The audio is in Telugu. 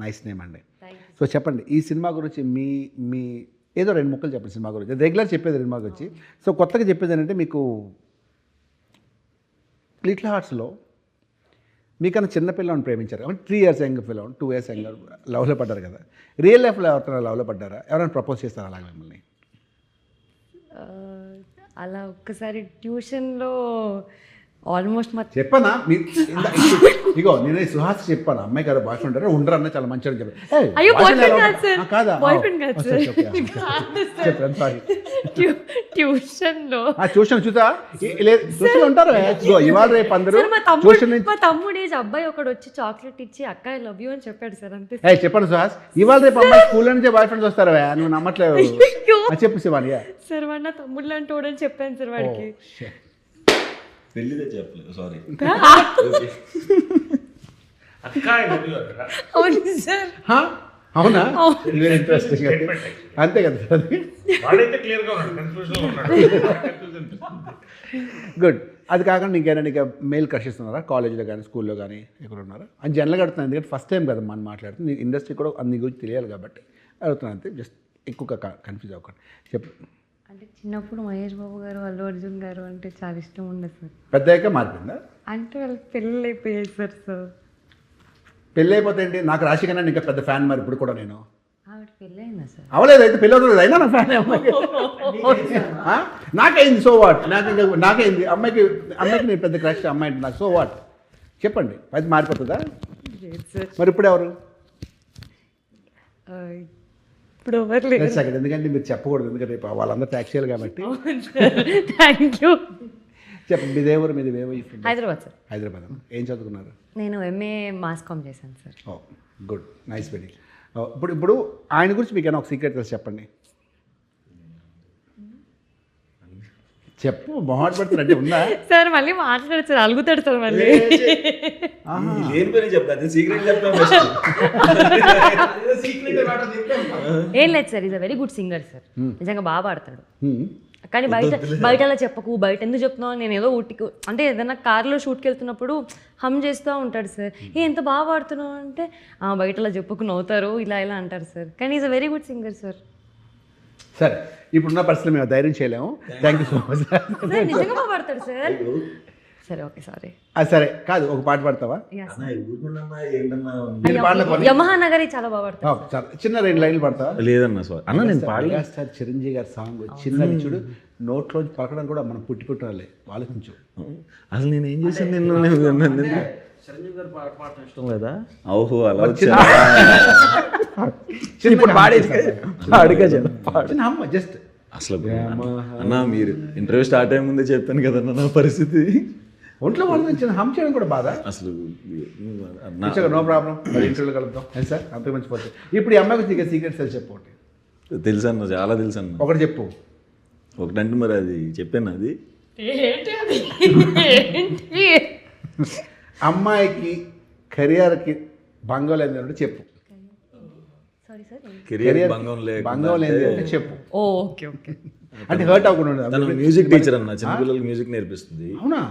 నైస్ నేమ్ అండి. సో చెప్పండి ఈ సినిమా గురించి మీ మీ ఏదో 2 ముక్కలు చెప్పండి సినిమా గురించి. రెగ్యులర్ చెప్పేది సినిమా గురించి. సో కొత్తగా చెప్పేది ఏంటంటే మీకు లిటిల్ హార్ట్స్లో మీకన్నా చిన్న పిల్లని ప్రేమించారు అంటే 3 years యంగ్ పిల్లలు 2 years యంగ్ లవ్లో పడ్డారు కదా. రియల్ లైఫ్లో ఎవరైనా లవ్లో పడ్డారా? ఎవరైనా ప్రపోజ్ చేస్తారా అలాగే మిమ్మల్ని? అలా ఒక్కసారి ట్యూషన్లో ఆల్మోస్ట్ మా చెప్పనా ఇగో నేను సుహాస్ చెప్పాను అమ్మాయి కదా బాయ్ ఫ్రెండ్ ఉండరు అన్న చాలా మంచిగా చెప్పాను. అయ్యో boyfriend కాదు sir. కాదా? Boyfriend కాదు sir. చెప్పండి సారీ. ట్యూషన్లో ట్యూషన్ చూసా ట్యూషన్ ఉంటారు ఇవాళ రేపు అందరూ ట్యూషన్ నుంచి. మా తమ్ముడు ఏజ్ అబ్బాయి ఒకడు వచ్చి చాక్లెట్ ఇచ్చి అక్క ఐ లవ్ యూ అని చెప్పాడు సార్ అంతే. చెప్పండి సుహాస్ ఇవాళ రేపు అమ్మాయి స్కూల్ నుంచే బాయ్ ఫ్రెండ్స్ వస్తారు నువ్వు నమ్మట్లేదు. చెప్పు శివాని. సార్ వాడు నా తమ్ముడు లాంటి వాడని చెప్పాను సార్ వాడికి. పెళ్ళిదే చెప్పలేదు సారీ. అవును సార్. అవునా? Very interesting. అంతే కదా సార్. గుడ్. అది కాకుండా ఇంకేనా నీకు మెయిల్ క్రషెస్ ఉన్నారా కాలేజీలో కానీ స్కూల్లో కానీ ఎక్కడ ఉన్నారా అని జనరల్గా అడుగుతున్నాను. ఎందుకంటే ఫస్ట్ టైం కదా మనం మాట్లాడుతుంది నీ ఇండస్ట్రీ కూడా నీ గురించి తెలియాలి కాబట్టి అడుగుతున్నాను అంతే. జస్ట్ ఎక్కువగా కన్ఫ్యూజ్ అవ్వకండి. చెప్పు. అంటే చిన్నప్పుడు మహేష్ బాబు గారు అల్లు అర్జున్ గారు అంటే చాలా ఇష్టం ఉండదు సార్. పెద్దయ్యాక మారిపోయిందా? అంటే వాళ్ళు పెళ్ళి అయిపోయాయి సార్. సో పెళ్ళి అయిపోతే ఏంటి? నాకు రాశి కన్నా ఇంకా పెద్ద ఫ్యాన్ మరి ఇప్పుడు కూడా నేను. ఆవిడ పెళ్ళి అయిందా సార్? అవలేదు అయితే పెళ్ళి అవుతుంది అయినా నా ఫ్యాన్ నాకైంది. So what? నాకైంది అమ్మాయికి నేను పెద్ద క్రష్ అమ్మాయి అంటే నాకు సో వాట్ చెప్పండి. అది మారిపోతుందా మరి? ఇప్పుడు ఎవరు? ఇప్పుడు ఎవరు లేదు. సెకండ్ ఎందుకంటే మీరు చెప్పకూడదు ఎందుకంటే రేపు వాళ్ళందరూ ట్యాక్సీలు కాబట్టి. Thank you. చెప్పండి మీదే ఊరు మీది హైదరాబాద్ సార్. హైదరాబాద్. ఏం చదువుకున్నారు? నేను ఎంఏ మాస్ కామ్ చేశాను సార్. ఓ గుడ్ నైస్ వెరీ. ఇప్పుడు ఆయన గురించి మీకు ఏమైనా ఒక సీక్రెట్ తెలుసు చెప్పండి. చెప్పు మొహాట్ పడుతున్నట్టు ఉందా సార్? మళ్ళీ మాట్లాడారు సార్, అలుగుతాడు సార్ మళ్ళీ. ఏం లేదు sir, is a very good singer sir. నిజంగా బాగా పాడతాడు. కానీ బయట అలా చెప్పకు, బయట ఎందుకు చెప్తున్నావు, నేను ఏదో ఊటికి అంటే ఏదైనా కార్లో షూట్కి వెళ్తున్నప్పుడు హమ్ చేస్తూ ఉంటాడు సార్. ఎంత బాగా పాడుతున్నావు అంటే బయట అలా చెప్పకు నవ్వుతారు ఇలా ఇలా అంటారు సార్. కానీ is a very good singer sir. సరే ఇప్పుడున్న పరిస్థితులు మేము ధైర్యం చేయలేము. Thank you so much. నిజంగా బాగా పాడతాడు సార్. సరే ఓకే సారీ. సరే కాదు ఒక పాట పాడతావా? యమహా నగరి చాలా బాగా పాడతాడు. చిన్న 2 లైన్లు పాడతావా? లేదన్నా సార్ అన్న నేను మెగాస్టార్ చిరంజీవి గారి సాంగ్ చిన్న చూడు నోట్లోంచి పలకడం కూడా మనం పుట్టిపుట్టాలి ఆలోచించు. అసలు నేను ఏం చేశాను నిన్ను చిరంజీవి గారు పాట పాడటం ఇష్టం లేదా? ఓహో అలా జస్ట్ అసలు అన్న మీరు ఇంటర్వ్యూ స్టార్ట్ అయ్యే ముందే చెప్పాను కదన్న నా పరిస్థితి. ఒంట్లో వాళ్ళు చిన్న హమ్ చేయడం కూడా బాధ. అసలు నో ప్రాబ్లం మరి ఇంటర్వ్యూలో కలుద్దాం సార్. అంత మంచి పోతుంది. ఇప్పుడు ఈ అమ్మాయి గురించి సీక్రెట్స్ తెలిసి చెప్పు. ఒకటి తెలుసు అన్న, చాలా తెలుసు అన్న. ఒకటి చెప్పు. ఒకటంటే మరి అది చెప్పాను. అది అమ్మాయికి కెరియర్కి భంగం లేదంటే చెప్పు. కెరియర్ భంగం లేదు అంటే చెప్పు. Okay okay. అంటే హర్ట్ అవ్వకుండా. మ్యూజిక్ టీచర్ అన్న, చిన్నపిల్లలకి మ్యూజిక్ నేర్పిస్తుంది. అవునా?